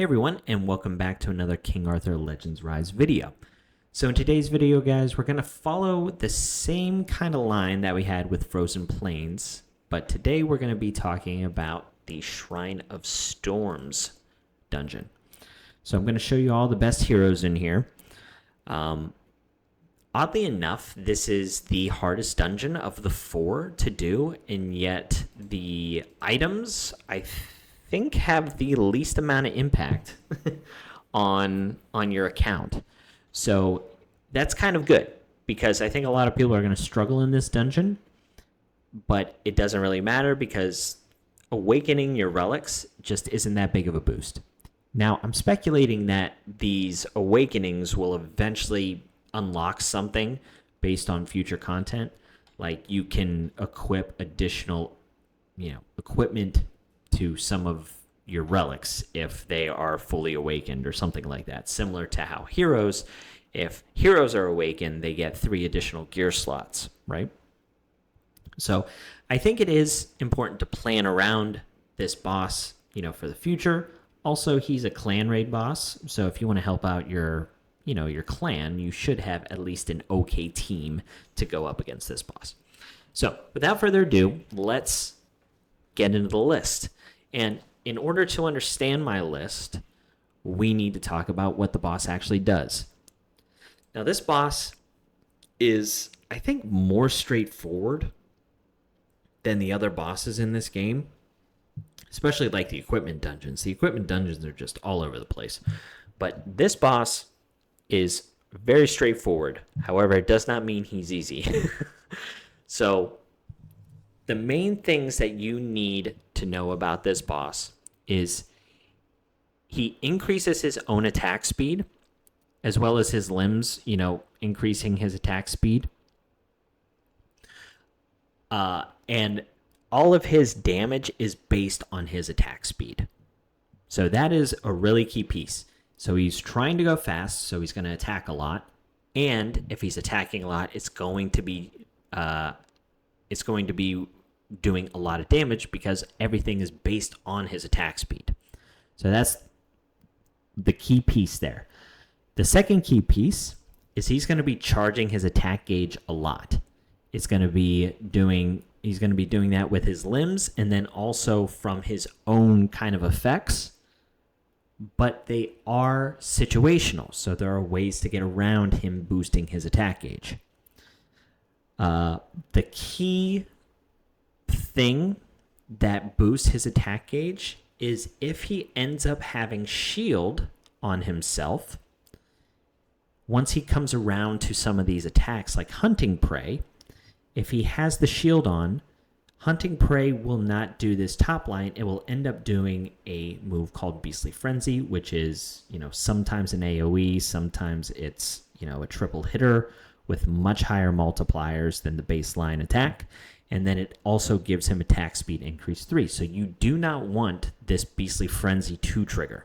Hey everyone, and welcome back to another King Arthur Legends Rise video. So in today's video, guys, we're going to follow the same kind of line that we had with Frozen Plains, but today we're going to be talking about the Shrine of Storms dungeon. So I'm going to show you all the best heroes in here. Oddly enough, this is the hardest dungeon of the four to do, and yet the items, I think, have the least amount of impact on your account. So that's kind of good, because I think a lot of people are going to struggle in this dungeon, but it doesn't really matter because awakening your relics just isn't that big of a boost. Now, I'm speculating that these awakenings will eventually unlock something based on future content. Like you can equip additional, equipment to some of your relics if they are fully awakened or something like that. Similar to how heroes, if heroes are awakened, they get 3 additional gear slots, right? So I think it is important to plan around this boss, for the future. Also, he's a clan raid boss, so if you want to help out your clan, you should have at least an okay team to go up against this boss. So without further ado, let's get into the list. And in order to understand my list, we need to talk about what the boss actually does. Now, this boss is, I think, more straightforward than the other bosses in this game, especially like the equipment dungeons. The equipment dungeons are just all over the place. But this boss is very straightforward. However, it does not mean he's easy. So the main things that you need to know about this boss is he increases his own attack speed as well as his limbs, increasing his attack speed. And all of his damage is based on his attack speed. So that is a really key piece. So he's trying to go fast, so he's going to attack a lot. And if he's attacking a lot, it's going to be doing a lot of damage because everything is based on his attack speed. So that's the key piece there. The second key piece is he's going to be charging his attack gauge a lot. He's going to be doing that with his limbs and then also from his own kind of effects. But they are situational, so there are ways to get around him boosting his attack gauge. The key thing that boosts his attack gauge is if he ends up having shield on himself. Once he comes around to some of these attacks, like hunting prey, if he has the shield on, hunting prey will not do this top line. It will end up doing a move called Beastly Frenzy, which is, sometimes an AoE, sometimes it's, a triple hitter with much higher multipliers than the baseline attack. And then it also gives him attack speed increase 3. So you do not want this Beastly Frenzy to trigger.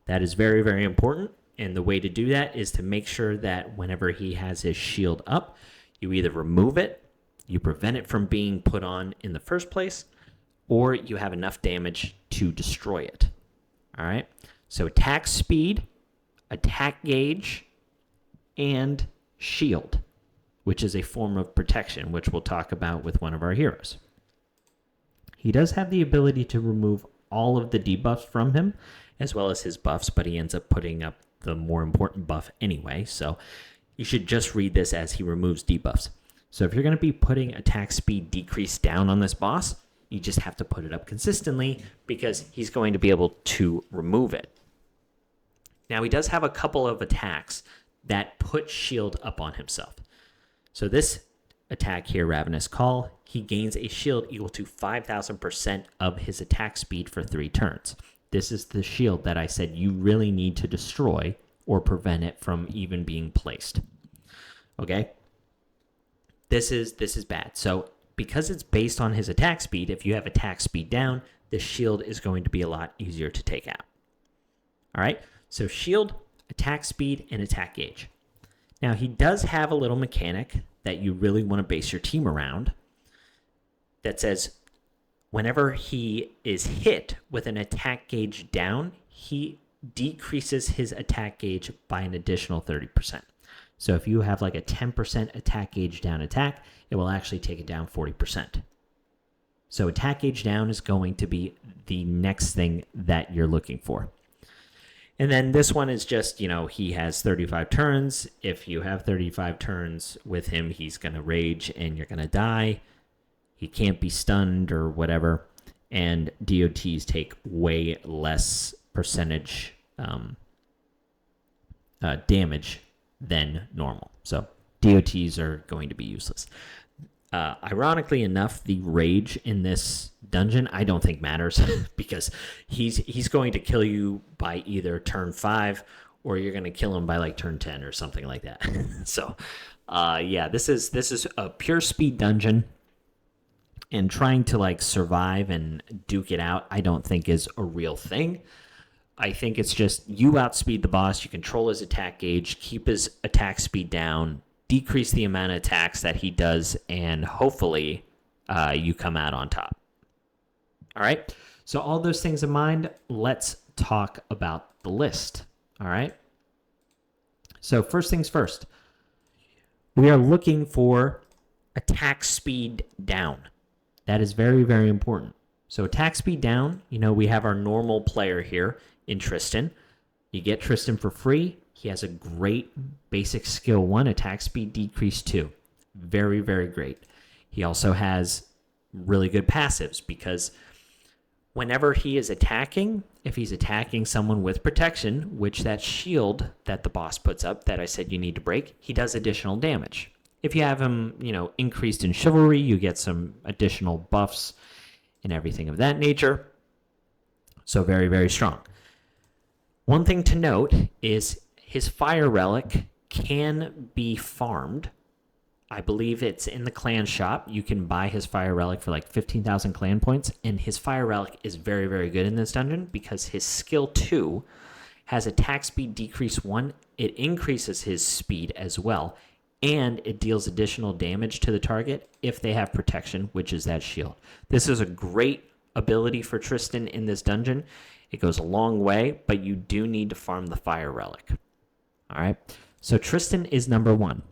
That is very, very important. And the way to do that is to make sure that whenever he has his shield up, you either remove it, you prevent it from being put on in the first place, or you have enough damage to destroy it. All right? So attack speed, attack gauge, and shield, which is a form of protection, which we'll talk about with one of our heroes. He does have the ability to remove all of the debuffs from him, as well as his buffs, but he ends up putting up the more important buff anyway, so you should just read this as he removes debuffs. So if you're going to be putting attack speed decrease down on this boss, you just have to put it up consistently because he's going to be able to remove it. Now, he does have a couple of attacks that put shield up on himself. So this attack here, Ravenous Call, he gains a shield equal to 5,000% of his attack speed for 3 turns. This is the shield that I said you really need to destroy or prevent it from even being placed. Okay? This is bad. So because it's based on his attack speed, if you have attack speed down, the shield is going to be a lot easier to take out. All right? So shield, attack speed, and attack gauge. Now, he does have a little mechanic that you really want to base your team around that says whenever he is hit with an attack gauge down, he decreases his attack gauge by an additional 30%. So if you have like a 10% attack gauge down attack, it will actually take it down 40%. So attack gauge down is going to be the next thing that you're looking for. And then this one is just, he has 35 turns. If you have 35 turns with him, he's going to rage and you're going to die. He can't be stunned or whatever. And DOTs take way less percentage damage than normal. So DOTs are going to be useless. Ironically enough, the rage in this dungeon I don't think matters because he's going to kill you by either turn 5 or you're going to kill him by like turn 10 or something like that. So this is a pure speed dungeon, and trying to like survive and duke it out I don't think is a real thing. I think it's just you outspeed the boss, you control his attack gauge, keep his attack speed down, decrease the amount of attacks that he does, and hopefully you come out on top. All right, so all those things in mind, let's talk about the list. All right, so first things first, we are looking for attack speed down. That is very, very important. So attack speed down, we have our normal player here in Tristan. You get Tristan for free. He has a great basic skill 1, attack speed decrease 2. Very, very great. He also has really good passives because whenever he is attacking, if he's attacking someone with protection, which that shield that the boss puts up that I said you need to break, he does additional damage. If you have him, increased in chivalry, you get some additional buffs and everything of that nature. So very, very strong. One thing to note is his fire relic can be farmed. I believe it's in the clan shop. You can buy his fire relic for like 15,000 clan points. And his fire relic is very, very good in this dungeon because his skill 2 has attack speed decrease 1. It increases his speed as well. And it deals additional damage to the target if they have protection, which is that shield. This is a great ability for Tristan in this dungeon. It goes a long way, but you do need to farm the fire relic. All right, so Tristan is number 1.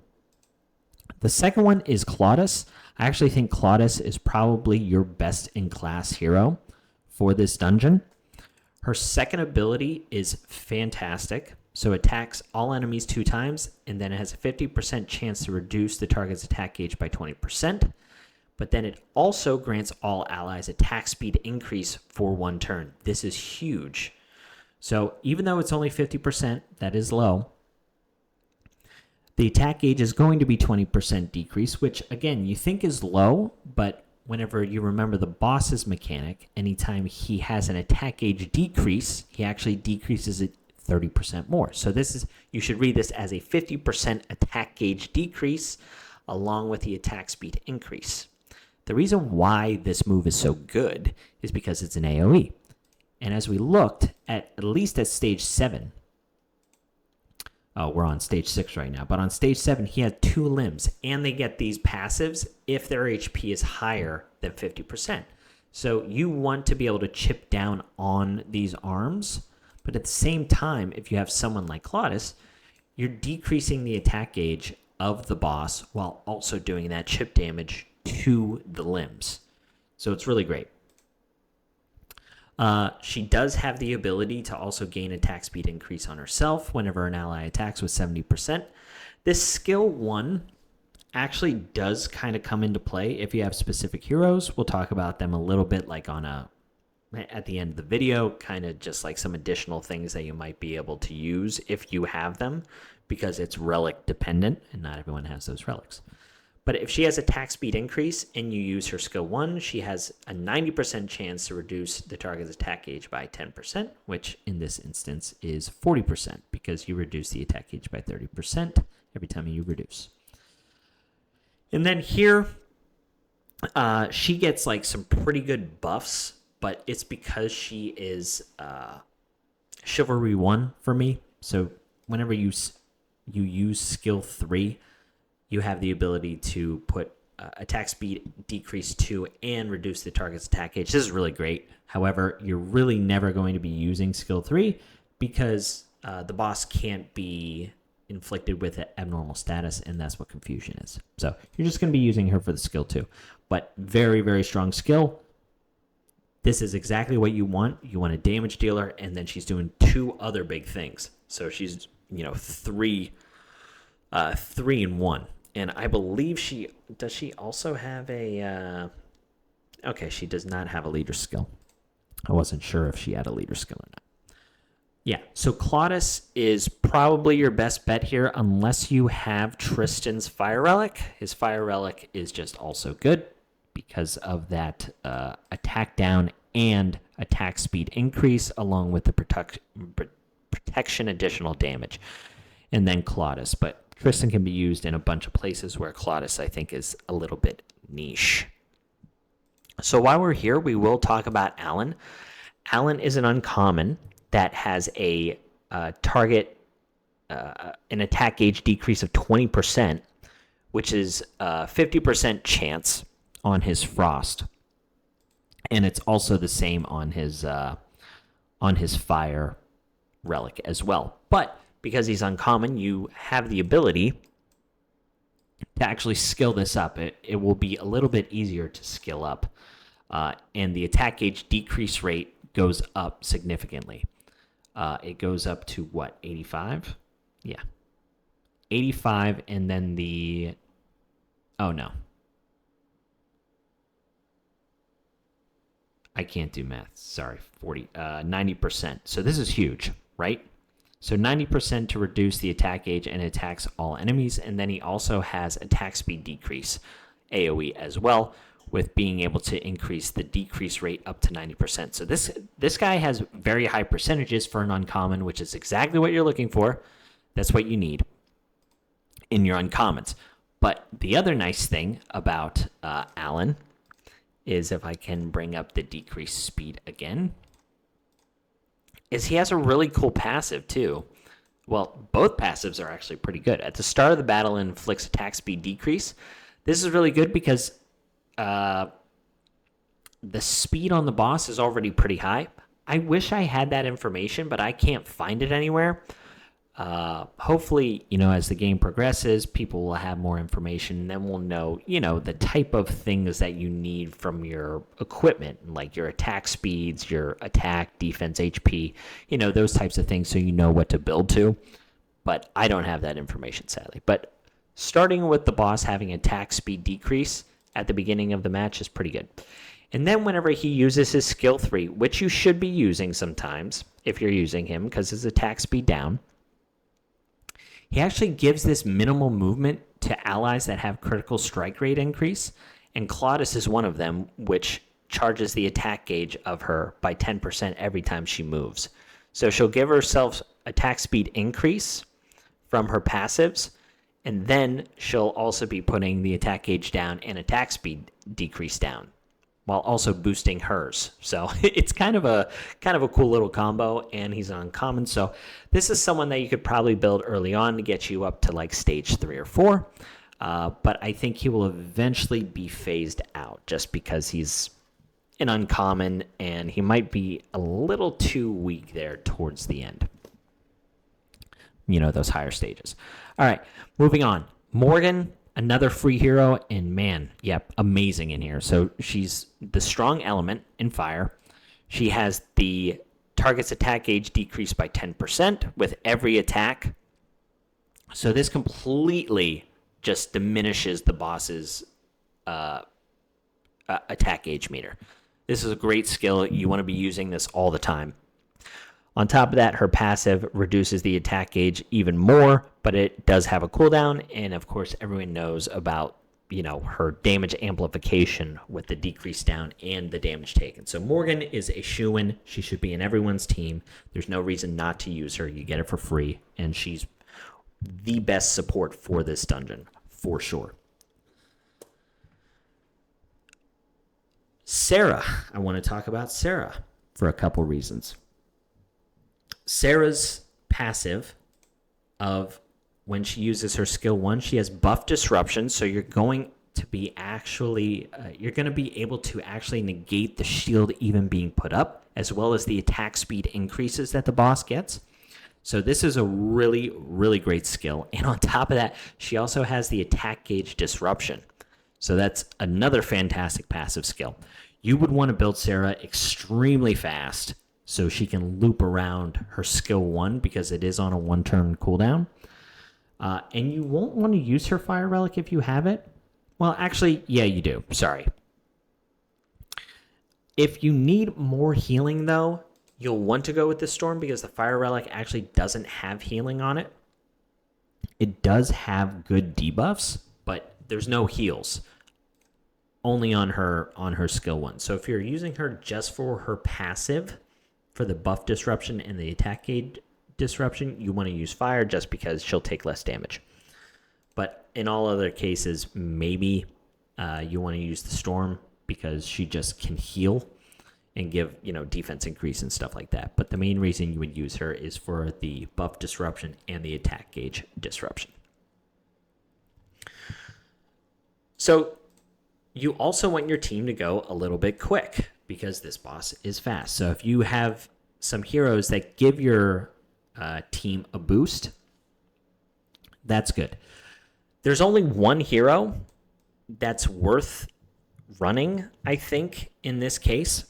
The second one is Claudus. I actually think Claudus is probably your best in class hero for this dungeon. Her second ability is fantastic. So attacks all enemies 2 times, and then it has a 50% chance to reduce the target's attack gauge by 20%. But then it also grants all allies attack speed increase for 1 turn. This is huge. So even though it's only 50%, that is low. The attack gauge is going to be 20% decrease, which again, you think is low, but whenever you remember the boss's mechanic, anytime he has an attack gauge decrease, he actually decreases it 30% more. So you should read this as a 50% attack gauge decrease along with the attack speed increase. The reason why this move is so good is because it's an AoE. And as we looked at least at stage 7, we're on stage 6 right now, but on stage 7, he had 2 limbs, and they get these passives if their HP is higher than 50%. So you want to be able to chip down on these arms, but at the same time, if you have someone like Claudus, you're decreasing the attack gauge of the boss while also doing that chip damage to the limbs. So it's really great. She does have the ability to also gain attack speed increase on herself whenever an ally attacks with 70%. This skill 1 actually does kind of come into play if you have specific heroes. We'll talk about them a little bit like at the end of the video, kind of just like some additional things that you might be able to use if you have them, because it's relic dependent and not everyone has those relics. But if she has attack speed increase and you use her skill 1, she has a 90% chance to reduce the target's attack gauge by 10%, which in this instance is 40% because you reduce the attack gauge by 30% every time you reduce. And then here, she gets like some pretty good buffs, but it's because she is Chivalry 1 for me. So whenever you use skill 3, you have the ability to put attack speed decrease 2 and reduce the target's attack gauge. This is really great. However, you're really never going to be using skill 3 because the boss can't be inflicted with an abnormal status, and that's what confusion is. So you're just going to be using her for the skill 2. But very, very strong skill. This is exactly what you want. You want a damage dealer, and then she's doing 2 other big things. So she's, 3 in 1. And I believe she also have a... okay, she does not have a leader skill. I wasn't sure if she had a leader skill or not. Yeah, so Claudius is probably your best bet here unless you have Tristan's Fire Relic. His Fire Relic is just also good because of that attack down and attack speed increase along with the protection additional damage. And then Claudius. But Tristan can be used in a bunch of places where Claudius, I think, is a little bit niche. So while we're here, we will talk about Alan. Alan is an uncommon that has a target, an attack gauge decrease of 20%, which is 50% chance on his frost, and it's also the same on his fire relic as well. But because he's uncommon, you have the ability to actually skill this up. It will be a little bit easier to skill up, and the attack gauge decrease rate goes up significantly. It goes up to, 85? Yeah. 85, and then the... Oh, no. I can't do math. Sorry. 90%. So this is huge, right? So 90% to reduce the attack gauge and attacks all enemies, and then he also has attack speed decrease, AoE as well, with being able to increase the decrease rate up to 90%. So this guy has very high percentages for an uncommon, which is exactly what you're looking for. That's what you need in your uncommons. But the other nice thing about Alan is, if I can bring up the decrease speed again, is he has a really cool passive too. Well, both passives are actually pretty good. At the start of the battle, it inflicts attack speed decrease. This is really good because the speed on the boss is already pretty high. I wish I had that information, but I can't find it anywhere. Hopefully, as the game progresses, people will have more information, and then we'll know, the type of things that you need from your equipment, like your attack speeds, your attack, defense, HP, those types of things, so you know what to build to. But I don't have that information, sadly. But starting with the boss having attack speed decrease at the beginning of the match is pretty good. And then whenever he uses his skill 3, which you should be using sometimes if you're using him because his attack speed down, he actually gives this minimal movement to allies that have critical strike rate increase, and Claudius is one of them, which charges the attack gauge of her by 10% every time she moves. So she'll give herself attack speed increase from her passives, and then she'll also be putting the attack gauge down and attack speed decrease down, while also boosting hers. So it's kind of a cool little combo, and he's an uncommon. So this is someone that you could probably build early on to get you up to like stage 3 or 4. But I think he will eventually be phased out just because he's an uncommon, and he might be a little too weak there towards the end. Those higher stages. All right, moving on. Morgan, another free hero, and man, yep, amazing in here. So she's the strong element in fire. She has the target's attack gauge decreased by 10% with every attack. So this completely just diminishes the boss's attack gauge meter. This is a great skill. You want to be using this all the time. On top of that, her passive reduces the attack gauge even more, but it does have a cooldown, and of course everyone knows about, her damage amplification with the decrease down and the damage taken. So Morgan is a shoo-in. She should be in everyone's team. There's no reason not to use her. You get it for free, and she's the best support for this dungeon, for sure. Sarah. I want to talk about Sarah for a couple reasons. Sarah's passive of when she uses her skill 1, she has buff disruption, so you're going to be able to actually negate the shield even being put up, as well as the attack speed increases that the boss gets. So this is a really, really great skill. And on top of that, she also has the attack gauge disruption. So that's another fantastic passive skill. You would want to build Sarah extremely fast so she can loop around her skill 1 because it is on a 1-turn cooldown. And you won't want to use her Fire Relic if you have it. Well, actually, yeah, you do. Sorry. If you need more healing, though, you'll want to go with the Storm because the Fire Relic actually doesn't have healing on it. It does have good debuffs, but there's no heals. Only on her skill 1. So if you're using her just for her passive, for the buff disruption and the attack gauge disruption, you want to use fire just because she'll take less damage. But in all other cases, maybe you want to use the Storm because she just can heal and give, defense increase and stuff like that. But the main reason you would use her is for the buff disruption and the attack gauge disruption. So you also want your team to go a little bit quick because this boss is fast. So if you have some heroes that give your team a boost, that's good. There's only one hero that's worth running, I think, in this case,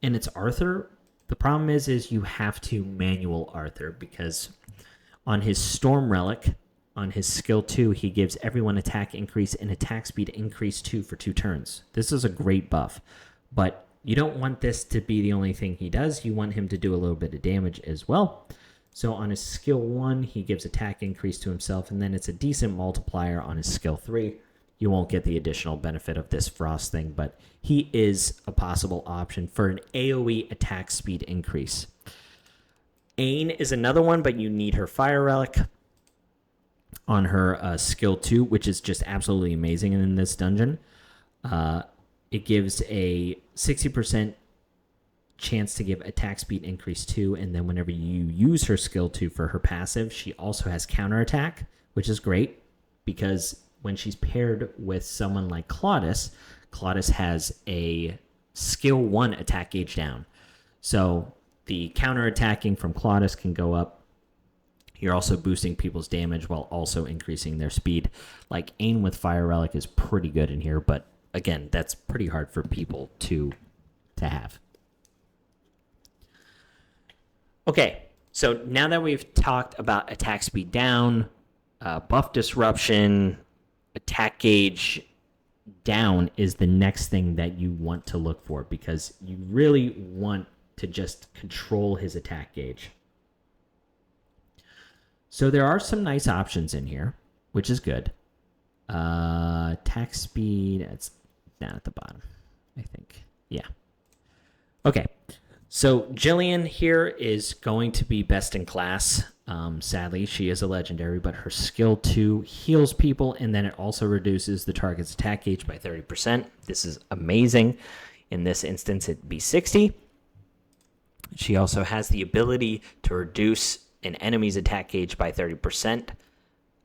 and it's Arthur. The problem is you have to manual Arthur because on his Storm Relic, on his skill 2, he gives everyone attack increase and attack speed increase 2 for 2 turns. This is a great buff, but you don't want this to be the only thing he does. You want him to do a little bit of damage as well. So on his skill 1, he gives attack increase to himself, and then it's a decent multiplier on his skill 3. You won't get the additional benefit of this frost thing, but he is a possible option for an AoE attack speed increase. Ain is another one, but you need her Fire Relic on her skill 2, which is just absolutely amazing in this dungeon. It gives a 60% chance to give attack speed increase 2, and then whenever you use her skill 2 for her passive, she also has counterattack, which is great because when she's paired with someone like Claudius has a skill 1 attack gauge down. So the counterattacking from Claudius can go up. You're also boosting people's damage while also increasing their speed. Like Ain with Fire Relic is pretty good in here, but again, that's pretty hard for people to have. Okay, so now that we've talked about attack speed down, buff disruption, attack gauge down is the next thing that you want to look for because you really want to just control his attack gauge. So there are some nice options in here, which is good. Attack speed, it's down at the bottom, I think. Yeah. Okay. So Jillian here is going to be best in class. Sadly, she is a legendary, but her skill 2 heals people, and then it also reduces the target's attack gauge by 30%. This is amazing. In this instance, it'd be 60. She also has the ability to reduce an enemy's attack gauge by 30%.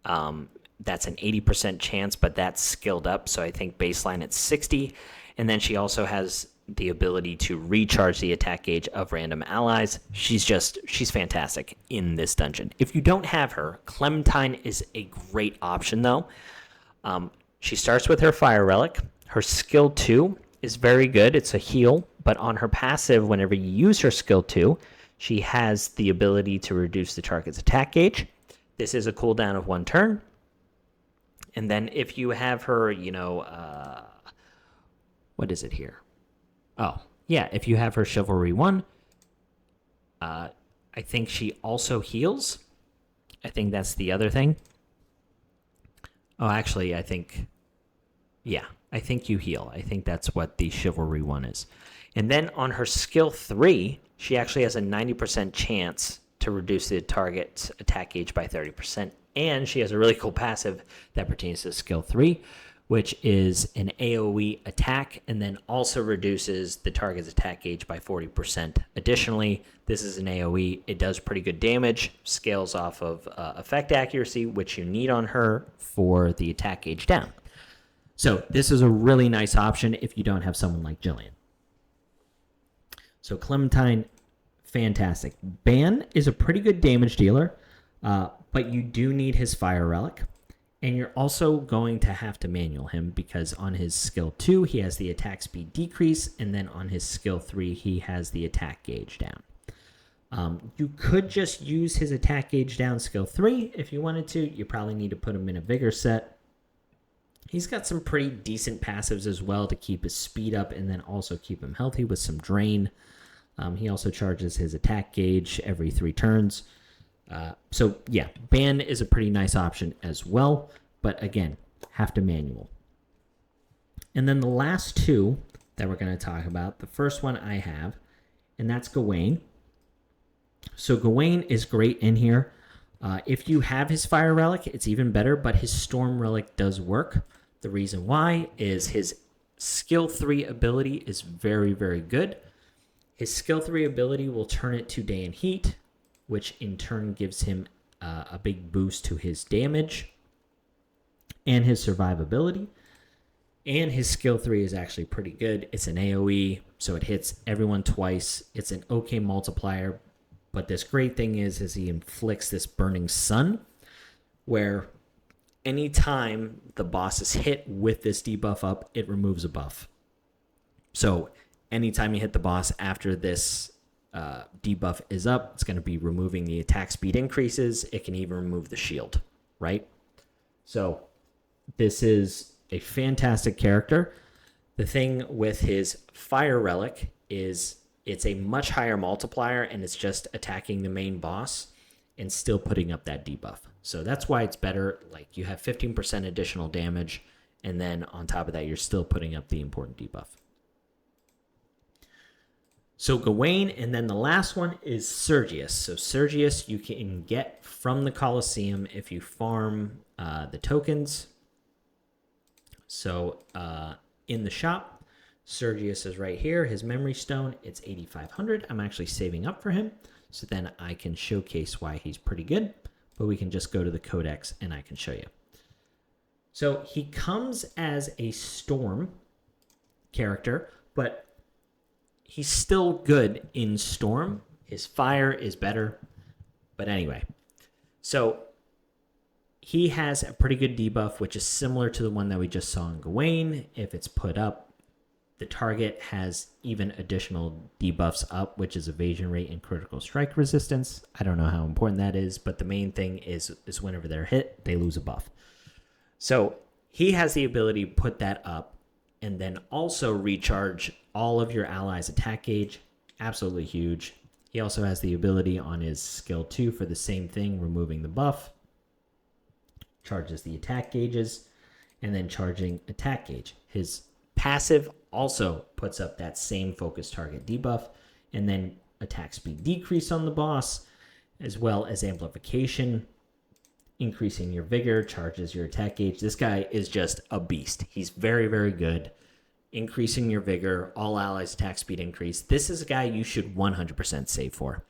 That's an 80% chance, but that's skilled up, so I think baseline it's 60. And then she also has the ability to recharge the attack gauge of random allies. She's fantastic in this dungeon. If you don't have her, Clementine is a great option, though. She starts with her Fire Relic. Her skill 2 is very good. It's a heal, but on her passive, whenever you use her skill 2, she has the ability to reduce the target's attack gauge. This is a cooldown of 1 turn. And then if you have her, what is it here? Oh, yeah, if you have her Chivalry 1, I think she also heals. I think that's the other thing. Oh, actually, I think you heal. I think that's what the Chivalry 1 is. And then on her skill 3, she actually has a 90% chance to reduce the target's attack gauge by 30%. And she has a really cool passive that pertains to skill 3, which is an AoE attack, and then also reduces the target's attack gauge by 40%. Additionally, this is an AoE. It does pretty good damage, scales off of effect accuracy, which you need on her for the attack gauge down. So this is a really nice option if you don't have someone like Jillian. So Clementine, fantastic. Ban is a pretty good damage dealer, but you do need his fire relic. And you're also going to have to manual him because on his skill 2, he has the attack speed decrease, and then on his skill 3, he has the attack gauge down. You could just use his attack gauge down skill 3 if you wanted to. You probably need to put him in a vigor set. He's got some pretty decent passives as well to keep his speed up and then also keep him healthy with some drain. He also charges his attack gauge every 3 turns. So yeah, ban is a pretty nice option as well, but again, have to manual. And then the last 2 that we're going to talk about, the first one I have, and that's Gawain. So Gawain is great in here. If you have his fire relic, it's even better, but his storm relic does work. The reason why is his skill 3 ability is very, very good. His skill 3 ability will turn it to day and heat, which in turn gives him a big boost to his damage and his survivability. And his skill 3 is actually pretty good. It's an AoE, so it hits everyone twice. It's an okay multiplier, but this great thing is he inflicts this burning sun, where anytime the boss is hit with this debuff up, it removes a buff. So anytime you hit the boss after this debuff is up, it's going to be removing the attack speed increases. It can even remove the shield, right? So this is a fantastic character. The thing with his fire relic is it's a much higher multiplier, and it's just attacking the main boss and still putting up that debuff. So that's why it's better. Like, you have 15% additional damage, and then on top of that, you're still putting up the important debuff. So Gawain, and then the last one is Sergios. So Sergios you can get from the Colosseum if you farm the tokens. So in the shop, Sergios is right here. His memory stone, it's 8,500. I'm actually saving up for him, so then I can showcase why he's pretty good. But we can just go to the codex and I can show you. So he comes as a storm character, but he's still good in storm. His fire is better. But anyway, so he has a pretty good debuff, which is similar to the one that we just saw in Gawain. If it's put up, the target has even additional debuffs up, which is evasion rate and critical strike resistance. I don't know how important that is, but the main thing is whenever they're hit, they lose a buff. So he has the ability to put that up and then also recharge all of your allies' attack gauge. Absolutely huge. He also has the ability on his skill 2 for the same thing, removing the buff. Charges the attack gauges, and then charging attack gauge. His passive also puts up that same focus target debuff, and then attack speed decrease on the boss, as well as amplification, increasing your vigor, charges your attack gauge. This guy is just a beast. He's very, very good. Increasing your vigor, all allies attack speed increase. This is a guy you should 100% save for.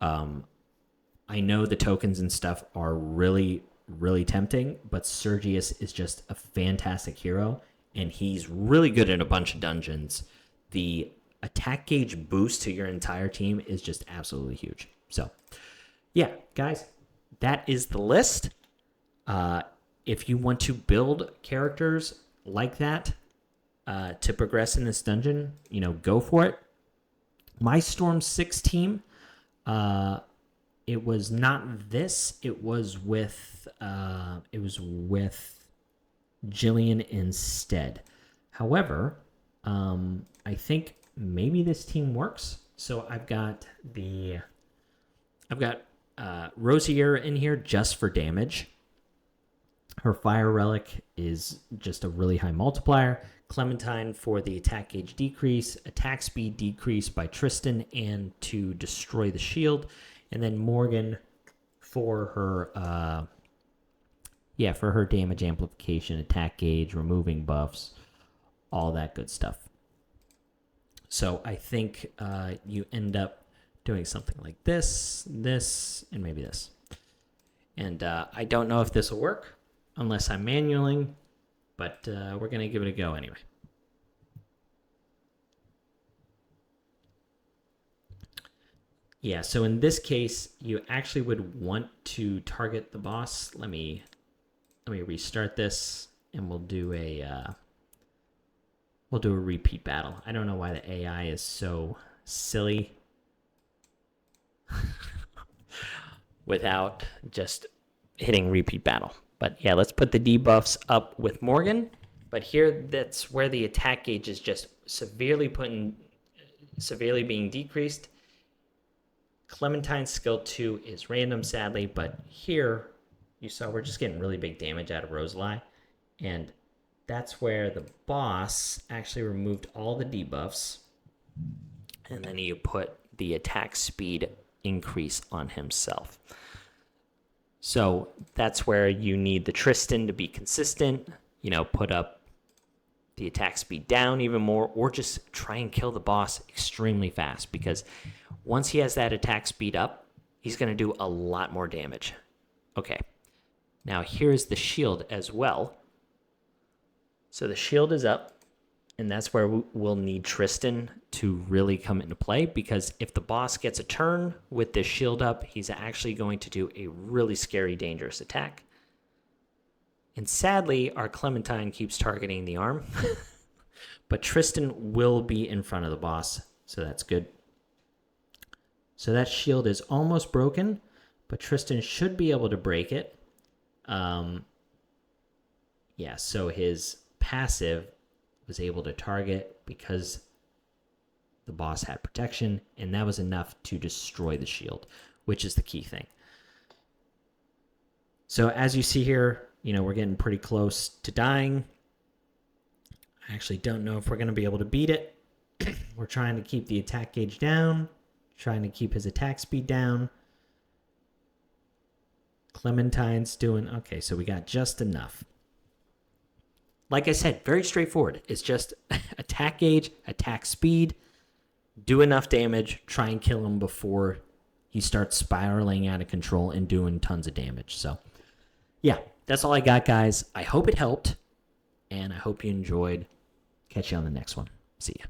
I know the tokens and stuff are really, really tempting, but Sergios is just a fantastic hero, and he's really good in a bunch of dungeons. The attack gauge boost to your entire team is just absolutely huge. So, yeah, guys, that is the list. If you want to build characters like that to progress in this dungeon, go for it. My Storm 6 team, it was not this. It was with Jillian instead. However, I think maybe this team works. So I've got Rosier in here just for damage. Her fire relic is just a really high multiplier. Clementine for the attack gauge decrease, attack speed decrease by Tristan, and to destroy the shield. And then Morgan for her for her damage amplification, attack gauge, removing buffs, all that good stuff. So I think you end up doing something like this, and maybe this. And I don't know if this will work unless I'm manualing, but we're going to give it a go anyway. Yeah, so in this case, you actually would want to target the boss. Let me restart this, and we'll do a repeat battle. I don't know why the AI is so silly without just hitting repeat battle. But yeah, let's put the debuffs up with Morgan. But here, that's where the attack gauge is just severely being decreased. Clementine's skill 2 is random, sadly, but here you saw we're just getting really big damage out of Rosalie, and that's where the boss actually removed all the debuffs, and then you put the attack speed increase on himself. So that's where you need the Tristan to be consistent, put up the attack speed down even more, or just try and kill the boss extremely fast, because once he has that attack speed up, he's going to do a lot more damage. Okay, now here's the shield as well. So the shield is up, and that's where we'll need Tristan to really come into play, because if the boss gets a turn with this shield up, he's actually going to do a really scary, dangerous attack. And sadly, our Clementine keeps targeting the arm, but Tristan will be in front of the boss, so that's good. So that shield is almost broken, but Tristan should be able to break it. Yeah, so his passive was able to target because the boss had protection, and that was enough to destroy the shield, which is the key thing. So as you see here, we're getting pretty close to dying. I actually don't know if we're going to be able to beat it. We're trying to keep the attack gauge down, trying to keep his attack speed down. Clementine's doing okay, so we got just enough. Like I said, very straightforward. It's just attack gauge, attack speed, do enough damage, try and kill him before he starts spiraling out of control and doing tons of damage. So, yeah, that's all I got, guys. I hope it helped, and I hope you enjoyed. Catch you on the next one. See ya.